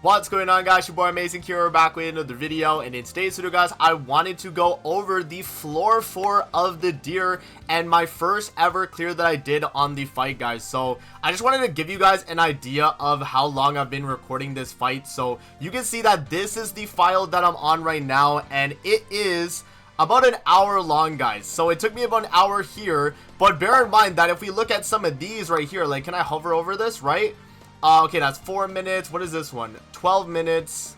What's going on, guys? Your boy Amazing here. We're back with another video, and in today's video, guys, I wanted to go over the floor 4 of the deer and my first ever clear that I did on the fight, guys. So I just wanted to give you guys an idea of how long I've been recording this fight. So you can see that this is the file that I'm on right now, and it is about an hour long, guys. So it took me about an hour here, but bear in mind that if we look at some of these right here, like, can I hover over this, right? Okay, that's 4 minutes. What is this one? 12 minutes.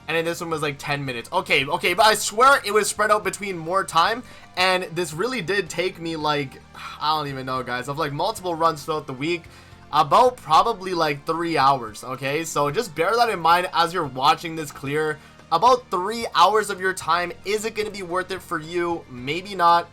And then this one was like 10 minutes. Okay, but I swear it was spread out between more time. And this really did take me like, I don't even know, guys, of like multiple runs throughout the week. About probably like 3 hours, okay? So just bear that in mind as you're watching this clear. About 3 hours of your time. Is it going to be worth it for you? Maybe not.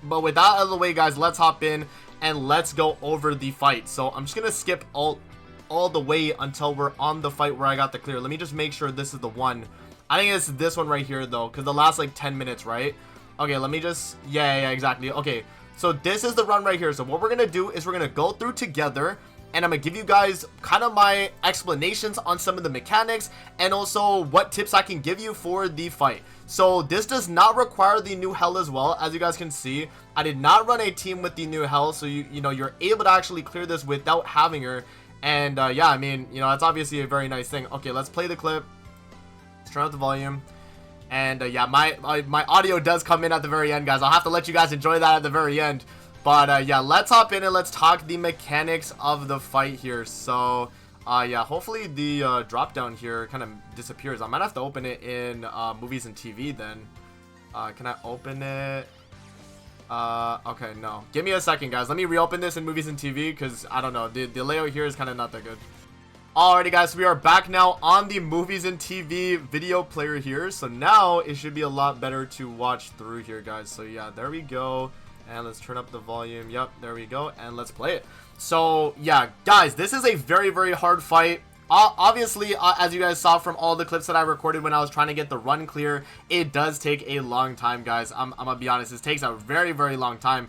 But with that out of the way, guys, let's hop in and let's go over the fight. So I'm just going to skip all the way until we're on the fight where I got the clear. Let me just make sure this is the one. I think it's this one right here, though, because the last like 10 minutes, right? Okay, let me just, yeah, exactly. Okay, so this is the run right here. So what we're gonna do is we're gonna go through together, and I'm gonna give you guys kind of my explanations on some of the mechanics and also what tips I can give you for the fight. So this does not require the new HEL as well. As you guys can see, I did not run a team with the new HEL, so you know, you're able to actually clear this without having her. And yeah, I mean, you know, that's obviously a very nice thing. Okay, let's play the clip. Let's turn up the volume. And yeah, my audio does come in at the very end, guys. I'll have to let you guys enjoy that at the very end. But yeah, let's hop in and let's talk the mechanics of the fight here. So yeah, hopefully the drop down here kind of disappears. I might have to open it in movies and TV then. Can I open it? Okay, no. Give me a second, guys. Let me reopen this in movies and TV, because I don't know. The layout here is kind of not that good. Alrighty, guys. We are back now on the movies and TV video player here. So now it should be a lot better to watch through here, guys. So yeah, there we go. And let's turn up the volume. Yep, there we go. And let's play it. So yeah, guys, this is a very, very hard fight. Obviously, as you guys saw from all the clips that I recorded when I was trying to get the run clear, it does take a long time, guys. I'm gonna be honest, this takes a very, very long time.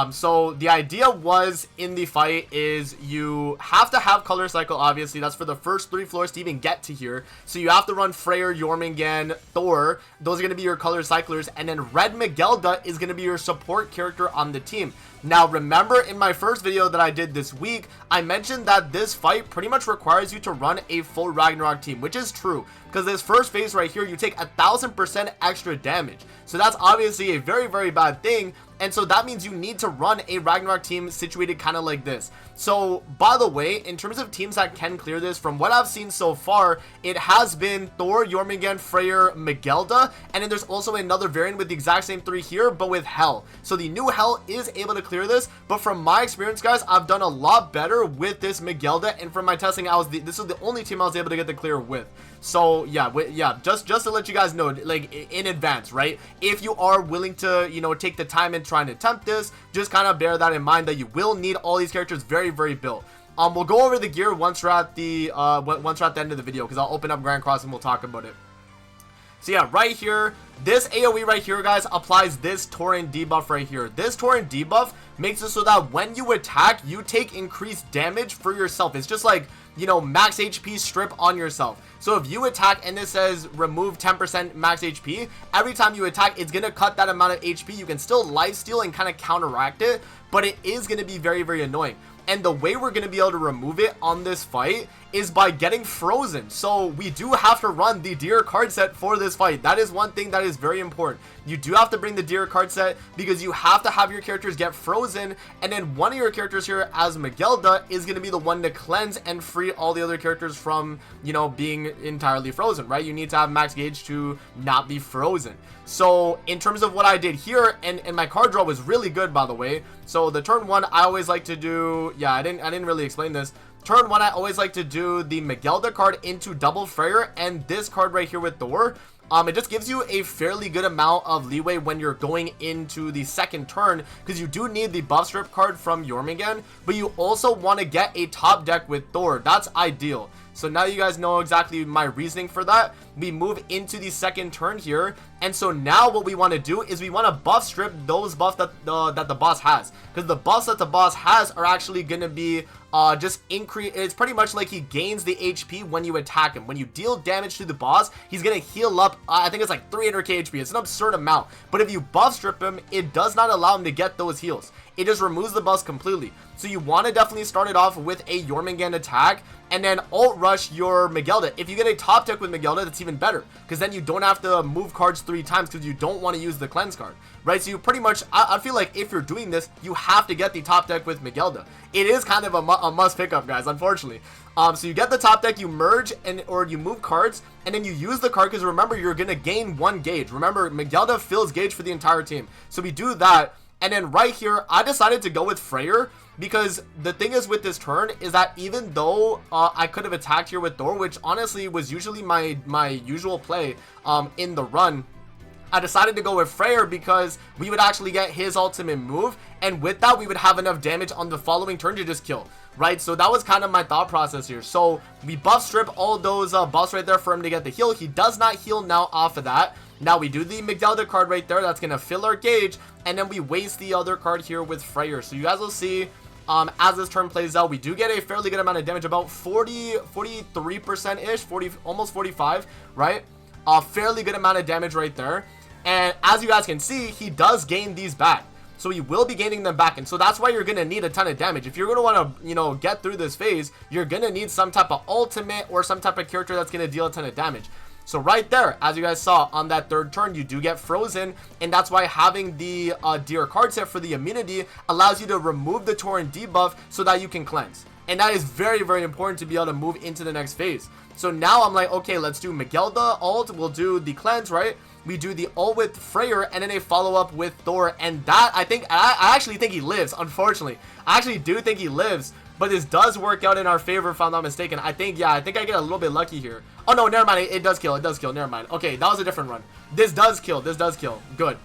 So the idea was in the fight is you have to have color cycle. Obviously, that's for the first 3 floors to even get to here. So you have to run Freyr, Jormungand, Thor. Those are going to be your color cyclers, and then Red Magelda is going to be your support character on the team. Now, remember in my first video that I did this week, I mentioned that this fight pretty much requires you to run a full Ragnarok team, which is true, because this first phase right here, you take 1000% extra damage. So that's obviously a very, very bad thing. And so that means you need to run a Ragnarok team situated kind of like this. So, by the way, in terms of teams that can clear this, from what I've seen so far, it has been Thor, Jormungand, Freyr, Magelda, and then there's also another variant with the exact same 3 here, but with HEL. So the new HEL is able to clear this, but from my experience, guys, I've done a lot better with this Magelda, and from my testing, this is the only team I was able to get the clear with. So yeah, just to let you guys know, like, in advance, right? If you are willing to, you know, take the time and try and attempt this, just kind of bear that in mind, that you will need all these characters very, very built. We'll go over the gear once we're at the end of the video, because I'll open up Grand Cross and we'll talk about it. So yeah, right here, this AoE right here, guys, applies this Torrent debuff right here. This Torrent debuff makes it so that when you attack, you take increased damage for yourself. It's just like, you know, max HP strip on yourself. So if you attack and this says remove 10% max HP, every time you attack, it's gonna cut that amount of HP. You can still lifesteal and kind of counteract it, but it is gonna be very, very annoying. And the way we're going to be able to remove it on this fight is by getting frozen. So we do have to run the deer card set for this fight. That is one thing that is very important. You do have to bring the deer card set, because you have to have your characters get frozen, and then one of your characters here as Magelda is going to be the one to cleanse and free all the other characters from, you know, being entirely frozen, right? You need to have max gauge to not be frozen. So in terms of what I did here, and my card draw was really good, by the way. So the turn 1, I always like to do, yeah, I didn't really explain this. Turn 1, I always like to do the Magelda card into double Freyr, and this card right here with Thor. It just gives you a fairly good amount of leeway when you're going into the second turn, because you do need the buff strip card from Jormungand, but you also want to get a top deck with Thor. That's ideal. So now you guys know exactly my reasoning for that. We move into the second turn here, and so now what we want to do is we want to buff strip those buffs that the boss has, because the buffs that the boss has are actually going to be just increase. It's pretty much like he gains the HP when you attack him. When you deal damage to the boss, he's gonna heal up, I think it's like 300k HP. It's an absurd amount, but if you buff strip him, it does not allow him to get those heals. It just removes the buffs completely. So you want to definitely start it off with a Jormungand attack, and then ult rush your Megilda. If you get a top deck with Megilda, that's even better, because then you don't have to move cards 3 times, because you don't want to use the cleanse card, right? So you pretty much, I feel like if you're doing this, you have to get the top deck with Megilda. It is kind of a must pick up, guys, unfortunately. So you get the top deck, you merge, or you move cards, and then you use the card, because remember, you're going to gain 1 gauge. Remember, Megilda fills gauge for the entire team. So we do that, and then right here, I decided to go with Freyr, because the thing is with this turn is that even though I could have attacked here with Thor, which honestly was usually my usual play in the run, I decided to go with Freyr because we would actually get his ultimate move, and with that we would have enough damage on the following turn to just kill, right? So that was kind of my thought process here. So we buff strip all those buffs right there for him to get the heal. He does not heal now off of that. Now we do the Megilda card right there, that's gonna fill our gauge, and then we waste the other card here with Freyr. So you guys will see as this turn plays out, we do get a fairly good amount of damage, about 43% ish, almost 45, right? A fairly good amount of damage right there. And as you guys can see, he does gain these back, so he will be gaining them back, and so that's why you're gonna need a ton of damage. If you're gonna want to, you know, get through this phase, you're gonna need some type of ultimate or some type of character that's gonna deal a ton of damage. So right there, as you guys saw on that 3rd turn, you do get frozen, and that's why having the Deer card set for the immunity allows you to remove the Tauren debuff so that you can cleanse. And that is very, very important to be able to move into the next phase. So now I'm like, okay, let's do Megilda ult, we'll do the cleanse, right? We do the ult with Freyr, and then a follow-up with Thor, and that, I actually think he lives, unfortunately. I actually do think he lives, but this does work out in our favor if I'm not mistaken. I think I get a little bit lucky here. Oh no, never mind, it does kill, never mind. Okay, that was a different run. This does kill, good.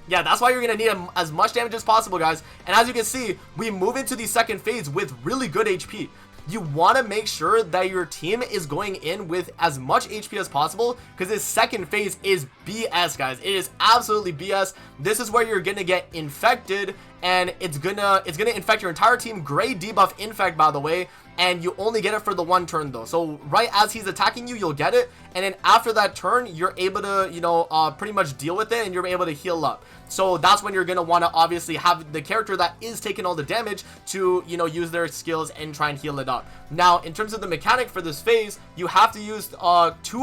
Yeah, that's why you're going to need as much damage as possible, guys. And as you can see, we move into the second phase with really good HP. You want to make sure that your team is going in with as much HP as possible, because this second phase is BS, guys. It is absolutely BS. This is where you're going to get infected, and it's gonna infect your entire team. Gray debuff infect, by the way, and you only get it for the 1 turn though. So right as he's attacking you, you'll get it, and then after that turn, you're able to, you know, pretty much deal with it, and you're able to heal up. So that's when you're going to want to obviously have the character that is taking all the damage to, you know, use their skills and try and heal it up. Now, in terms of the mechanic for this phase, you have to use 2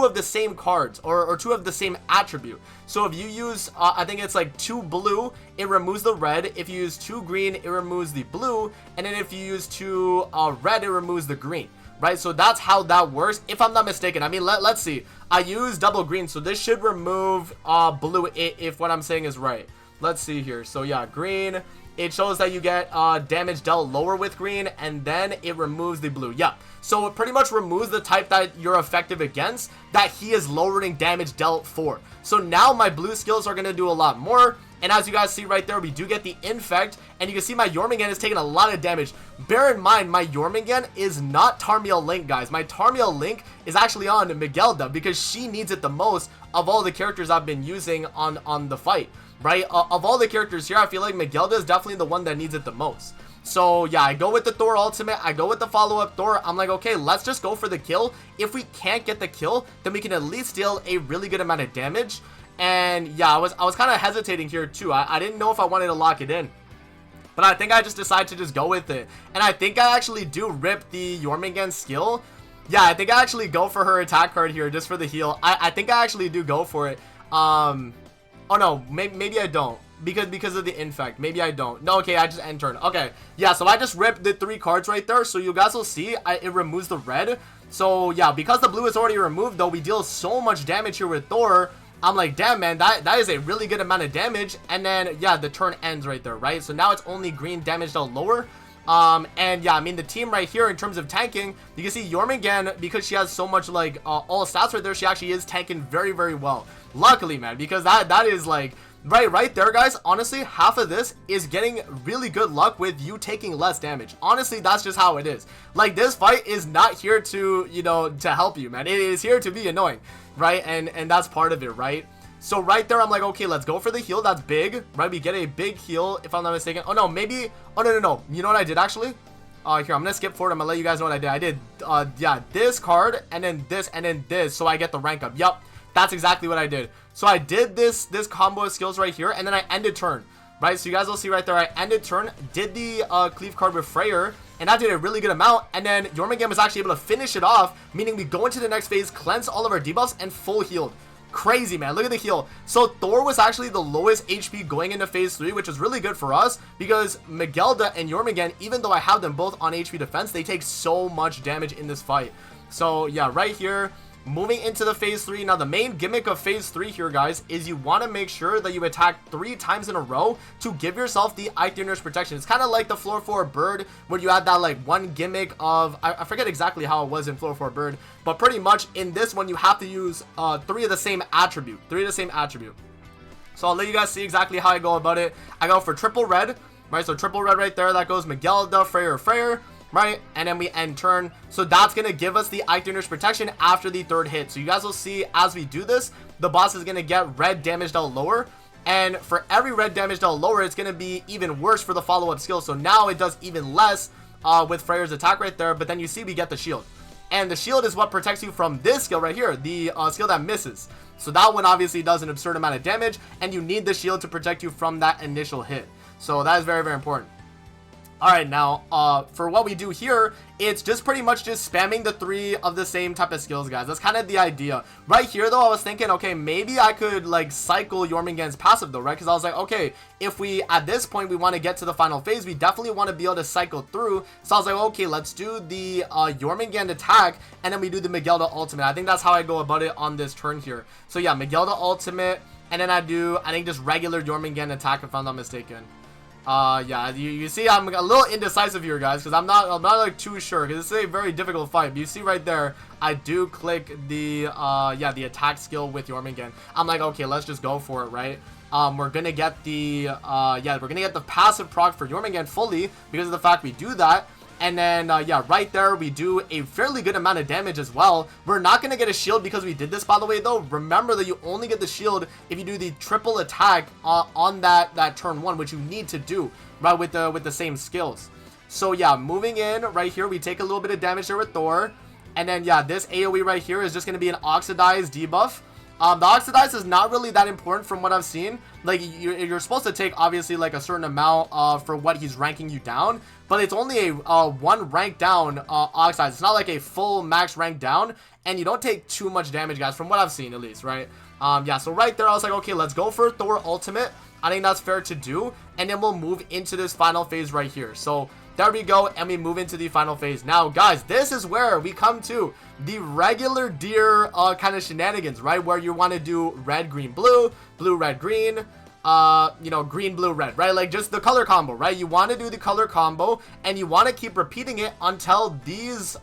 of the same cards, or 2 of the same attribute. So if you use, I think it's like 2 blue, it removes the red. If you use 2 green, it removes the blue. And then if you use 2 red, it removes the green. Right, so that's how that works, if I'm not mistaken. I mean, let's see. I use double green, so this should remove blue if what I'm saying is right. Let's see here. So yeah, green, it shows that you get damage dealt lower with green, and then it removes the blue. Yeah, so it pretty much removes the type that you're effective against, that he is lowering damage dealt for. So now my blue skills are going to do a lot more. And as you guys see right there, we do get the infect, and you can see my Jormungand is taking a lot of damage. Bear in mind, my Jormungand is not Tarmiel Link, guys. My Tarmiel Link is actually on Megilda, because she needs it the most of all the characters I've been using on the fight, right? Of all the characters here, I feel like Megilda is definitely the one that needs it the most. So yeah, I go with the Thor ultimate, I go with the follow-up Thor. I'm like, okay, let's just go for the kill. If we can't get the kill, then we can at least deal a really good amount of damage. And yeah, I was kind of hesitating here too. I didn't know if I wanted to lock it in, but I think I just decided to just go with it. And I think I actually do rip the Jormungand skill. Yeah, I think I actually go for her attack card here just for the heal. I think I actually do go for it. Oh no, maybe I don't. Because of the infect, maybe I don't. No, okay, I just end turn. Okay, yeah, so I just ripped the 3 cards right there. So you guys will see it removes the red. So yeah, because the blue is already removed though, we deal so much damage here with Thor. I'm like, damn, man, that is a really good amount of damage. And then yeah, the turn ends right there, right? So now it's only green damage dealt lower. And yeah, I mean, the team right here in terms of tanking, you can see Jormungand, because she has so much like all stats right there, she actually is tanking very, very well. Luckily, man, because that is like right there, guys. Honestly, half of this is getting really good luck with you taking less damage. Honestly, that's just how it is. Like, this fight is not here to, you know, to help you, man. It is here to be annoying, right? And that's part of it, right? So right there, I'm like, okay, let's go for the heal. That's big, right? We get a big heal, if I'm not mistaken. Oh no, maybe, oh no, you know what I did actually? here, I'm gonna skip forward. I'm gonna let you guys know what I did. Yeah, this card, and then this, so I get the rank up. Yup, that's exactly what I did. So I did this combo of skills right here, and then I ended turn, right? So you guys will see right there, I ended turn, did the cleave card with Freyr, and that did a really good amount. And then Jormungand was actually able to finish it off, meaning we go into the next phase, cleanse all of our debuffs, and full healed. Crazy, man. Look at the heal. So Thor was actually the lowest HP going into phase 3, which is really good for us because Megelda and Jormungand, even though I have them both on HP defense, they take so much damage in this fight. So yeah, right here, moving into the phase 3. Now the main gimmick of phase 3 here, guys, is you want to make sure that you attack 3 times in a row to give yourself the EIkthyrnir's protection. It's kind of like the floor 4 bird where you had that like one gimmick of, I forget exactly how it was in floor 4 bird, but pretty much in this one you have to use 3 of the same attribute. So I'll let you guys see exactly how I go about it. I go for triple red, right? So triple red right there, that goes Megelda, Freyr, right? And then we end turn. So that's going to give us the EIkthyrnir's protection after the 3rd hit. So you guys will see as we do this, the boss is going to get red damage dealt lower. And for every red damage dealt lower, it's going to be even worse for the follow-up skill. So now it does even less with Freyr's attack right there. But then you see we get the shield. And the shield is what protects you from this skill right here, the skill that misses. So that one obviously does an absurd amount of damage. And you need the shield to protect you from that initial hit. So that is very, very important. Alright, now, for what we do here, it's just pretty much just spamming the 3 of the same type of skills, guys. That's kind of the idea. Right here, though, I was thinking, okay, maybe I could, like, cycle Jormungand's passive, though, right? Because I was like, okay, if we, at this point, we want to get to the final phase, we definitely want to be able to cycle through. So I was like, okay, let's do the Jormungand attack, and then we do the Megelda ultimate. I think that's how I go about it on this turn here. So, yeah, Megelda ultimate, and then I do, I think, just regular Jormungand attack, if I'm not mistaken. Yeah, you see I'm a little indecisive here, guys, because I'm not like too sure, because it's a very difficult fight. But you see right there, I do click the yeah, the attack skill with Jormungand. I'm like, okay, let's just go for it, right? We're gonna get the yeah, we're gonna get the passive proc for Jormungand fully because of the fact we do that. And then, yeah, right there, we do a fairly good amount of damage as well. We're not going to get a shield because we did this, by the way, though. Remember that you only get the shield if you do the triple attack on that turn 1, which you need to do, right, with the same skills. So, yeah, moving in right here, we take a little bit of damage there with Thor. And then, yeah, this AoE right here is just going to be an Oxidize debuff. The Oxidize is not really that important from what I've seen. Like, you're supposed to take, obviously, like, a certain amount for what he's ranking you down. But it's only a 1 rank down Oxidize. It's not like a full max rank down. And you don't take too much damage, guys, from what I've seen, at least, right? Yeah, so right there, I was like, okay, let's go for Thor Ultimate. I think that's fair to do. And then we'll move into this final phase right here. So there we go, and we move into the final phase. Now, guys, this is where we come to the regular deer kind of shenanigans, right? Where you want to do red, green, blue, blue, red, green, you know, green, blue, red, right? Like just the color combo, right? You want to do the color combo, and you want to keep repeating it until these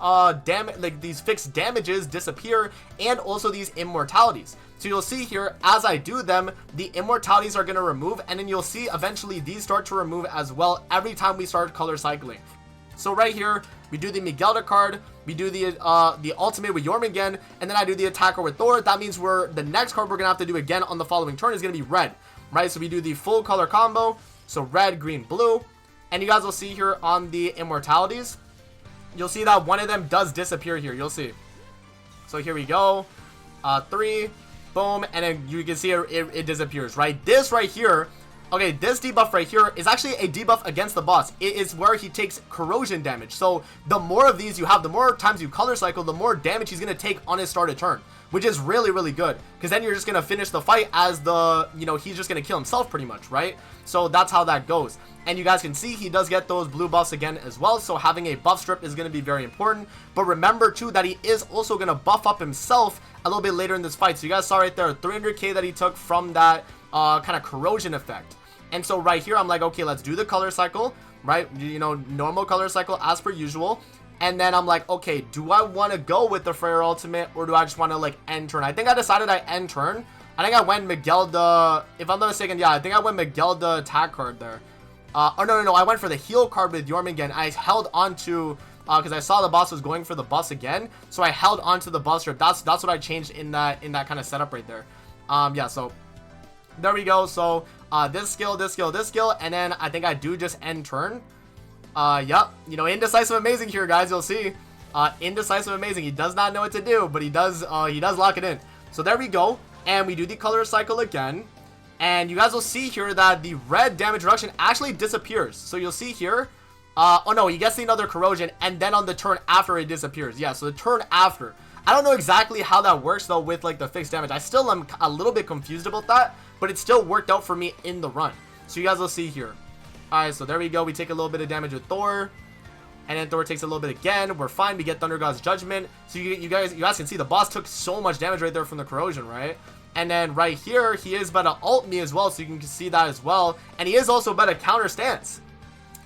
these fixed damages disappear, and also these immortalities. So you'll see here, as I do them, the immortalities are going to remove, and then you'll see eventually these start to remove as well every time we start color cycling. So right here, we do the Megelda card, we do the ultimate with Jormungand, and then I do the attacker with Thor. That means the next card we're going to have to do again on the following turn is going to be red, right? So we do the full color combo, so red, green, blue, and you guys will see here on the immortalities, you'll see that one of them does disappear here, you'll see. So here we go, 3, boom, and then you can see it disappears, right? This right here, okay, this debuff right here is actually a debuff against the boss. It is where he takes corrosion damage. So the more of these you have, the more times you color cycle, the more damage he's going to take on his started turn, which is really, really good, because then you're just going to finish the fight as he's just going to kill himself pretty much, right? So that's how that goes. And you guys can see he does get those blue buffs again as well, so having a buff strip is going to be very important. But remember too that he is also going to buff up himself a little bit later in this fight. So you guys saw right there 300k that he took from that kind of corrosion effect. And so right here I'm like, okay, let's do the color cycle, right? You know, normal color cycle as per usual. And then I'm like, okay, do I want to go with the Freyr ultimate, or do I just want to like end turn? I think I decided I end turn. I think I went Megelda, if I'm not mistaken, yeah, I think I went Megelda attack card there. Oh, no, I went for the heal card with Jormungand. I held on to, because I saw the boss was going for the buffs again, so I held on to the buff strip. That's what I changed in that kind of setup right there. Yeah, so there we go. So this skill, and then I think I do just end turn. Yep, you know, indecisive amazing here, guys. You'll see. Indecisive amazing. He does not know what to do, but he does lock it in. So there we go. And we do the color cycle again. And you guys will see here that the red damage reduction actually disappears. So you'll see here. Oh no, he gets another corrosion, and then on the turn after it disappears. Yeah, so the turn after. I don't know exactly how that works though with like the fixed damage. I still am a little bit confused about that, but it still worked out for me in the run. So you guys will see here. Alright, so there we go. We take a little bit of damage with Thor. And then Thor takes a little bit again. We're fine. We get Thunder God's Judgment. So you guys can see the boss took so much damage right there from the corrosion, right? And then right here, he is about to ult me as well. So you can see that as well. And he is also about to counter stance.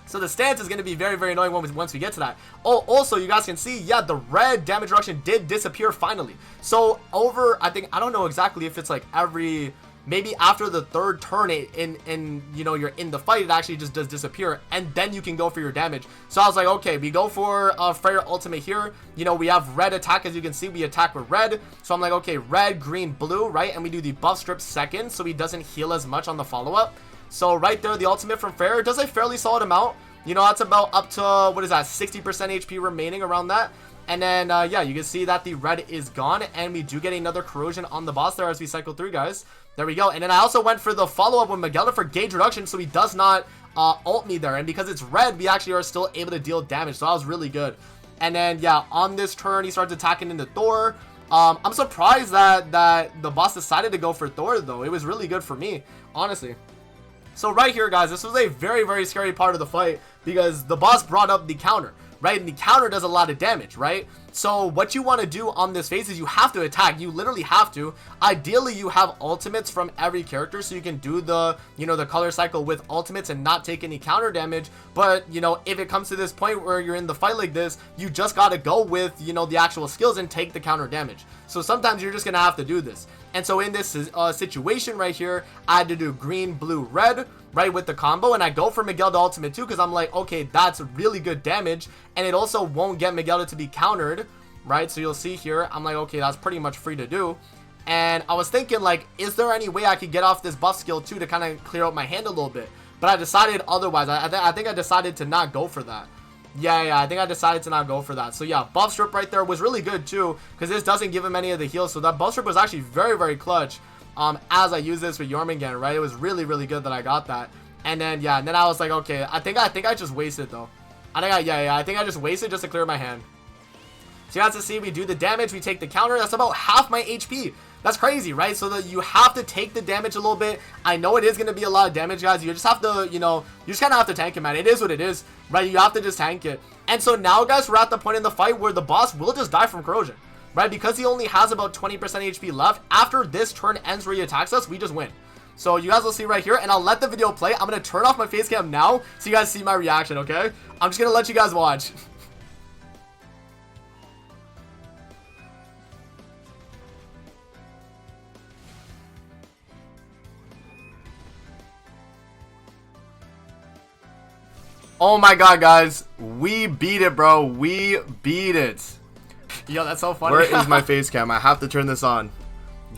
So the stance is going to be very, very annoying once we get to that. Oh, also, you guys can see, yeah, the red damage reduction did disappear finally. So over, I don't know exactly if it's like every, maybe after the third turn you know, you're in the fight, it actually just does disappear, and then you can go for your damage. So I was like, okay, we go for Freyr ultimate here. You know, we have red attack, as you can see, we attack with red. So I'm like, okay, red, green, blue, right? And we do the buff strip second, so he doesn't heal as much on the follow-up. So right there, the ultimate from Freyr does a fairly solid amount. You know, that's about up to, what is that, 60% HP remaining, around that. And then, yeah, you can see that the red is gone, and we do get another corrosion on the boss there as we cycle through, guys. There we go. And then I also went for the follow-up with Magella for gauge reduction, so he does not ult me there. And because it's red, we actually are still able to deal damage, so that was really good. And then, yeah, on this turn, he starts attacking into Thor. I'm surprised that the boss decided to go for Thor, though. It was really good for me, honestly. So right here, guys, this was a very, very scary part of the fight because the boss brought up the counter, right? And the counter does a lot of damage, right? So what you want to do on this phase is you have to attack. You literally have to. Ideally, you have ultimates from every character so you can do the, you know, the color cycle with ultimates and not take any counter damage. But, you know, if it comes to this point where you're in the fight like this, you just got to go with, you know, the actual skills and take the counter damage. So sometimes you're just going to have to do this. And so in this situation right here, I had to do green, blue, red, right, with the combo. And I go for Miguel to ultimate too because I'm like, okay, that's really good damage. And it also won't get Miguel to be countered, right? So you'll see here, I'm like, okay, that's pretty much free to do. And I was thinking, like, is there any way I could get off this buff skill too to kind of clear out my hand a little bit? But I decided otherwise. I think I decided to not go for that. Yeah, I think I decided to not go for that. So yeah, buff strip right there was really good too, because this doesn't give him any of the heals. So that buff strip was actually very, very clutch as I use this with Jormungand, right? It was really, really good that I got that. And then, yeah, and then I was like, okay, I think I just wasted though. I think I just wasted just to clear my hand. So you have to see, we do the damage, we take the counter. That's about half my HP. That's crazy, right? So that you have to take the damage a little bit. I know it is going to be a lot of damage, guys. You just have to, you know, you just kind of have to tank it, man. It is what it is, right? You have to just tank it. And so now, guys, we're at the point in the fight where the boss will just die from corrosion, right? Because he only has about 20% HP left. After this turn ends where he attacks us, we just win. So you guys will see right here, and I'll let the video play. I'm going to turn off my face cam now so you guys see my reaction, okay? I'm just going to let you guys watch. Oh my god, guys, we beat it, bro. We beat it. Yo, that's so funny. Where is my face cam? I have to turn this on.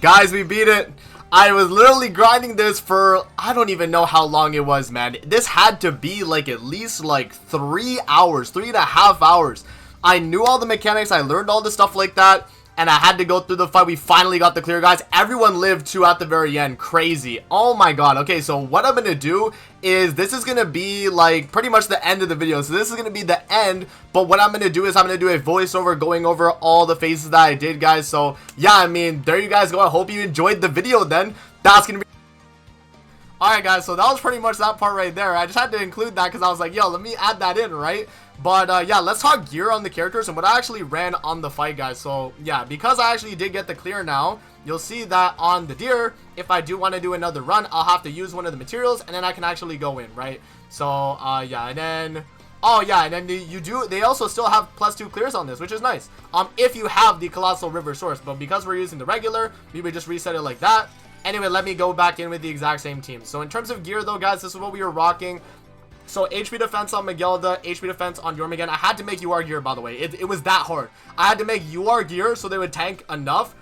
Guys, we beat it. I was literally grinding this for, I don't even know how long it was, man. This had to be like at least like 3 hours, 3.5 hours. I knew all the mechanics. I learned all the stuff like that. And I had to go through the fight. We finally got the clear, guys. Everyone lived too at the very end. Crazy. Oh my god. Okay, so what I'm going to do is this is going to be like pretty much the end of the video. So this is going to be the end. But what I'm going to do is I'm going to do a voiceover going over all the phases that I did, guys. So yeah, I mean, there you guys go. I hope you enjoyed the video then. That's going to be... Alright, guys, so that was pretty much that part right there. I just had to include that because I was like, yo, let me add that in, right? But yeah, let's talk gear on the characters and what I actually ran on the fight, guys. So yeah, because I actually did get the clear now, you'll see that on the deer, if I do want to do another run, I'll have to use one of the materials and then I can actually go in, right? So yeah, and then oh yeah, and then they also still have +2 clears on this, which is nice. If you have the Colossal River Source, but because we're using the regular, we would just reset it like that. Anyway, let me go back in with the exact same team. So in terms of gear though, guys, this is what we were rocking. So HP defense on Miguelda, HP defense on Jormungand. I had to make UR gear, by the way. It was that hard. I had to make UR gear so they would tank enough.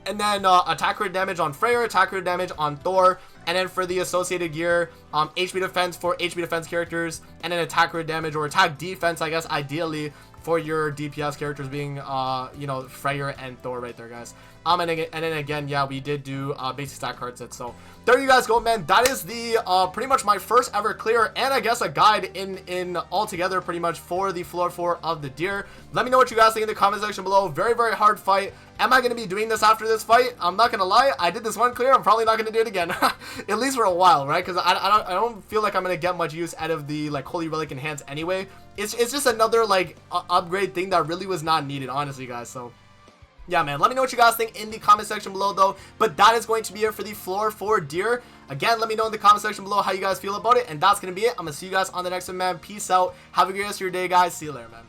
And then attack crit damage on Freyr, attack crit damage on Thor, And then for the associated gear, HP defense for HP defense characters, and then attack crit damage or attack defense, I guess, ideally for your DPS characters being, you know, Freyr and Thor right there, guys. And then again, yeah, we did do basic stat card sets. So there you guys go, man. That is the pretty much my first ever clear, and I guess a guide in altogether pretty much for the floor 4 of the Deer. Let me know what you guys think in the comment section below. Very, very hard fight. Am I going to be doing this after this fight? I'm not going to lie. I did this one clear. I'm probably not going to do it again. At least for a while, right? Because I don't feel like I'm going to get much use out of the, like, Holy Relic Enhance anyway. It's just another, like, upgrade thing that really was not needed, honestly, guys. So yeah, man, let me know what you guys think in the comment section below, though. But that is going to be it for the floor 4 Deer. Again, let me know in the comment section below how you guys feel about it. And that's going to be it. I'm going to see you guys on the next one, man. Peace out. Have a great rest of your day, guys. See you later, man.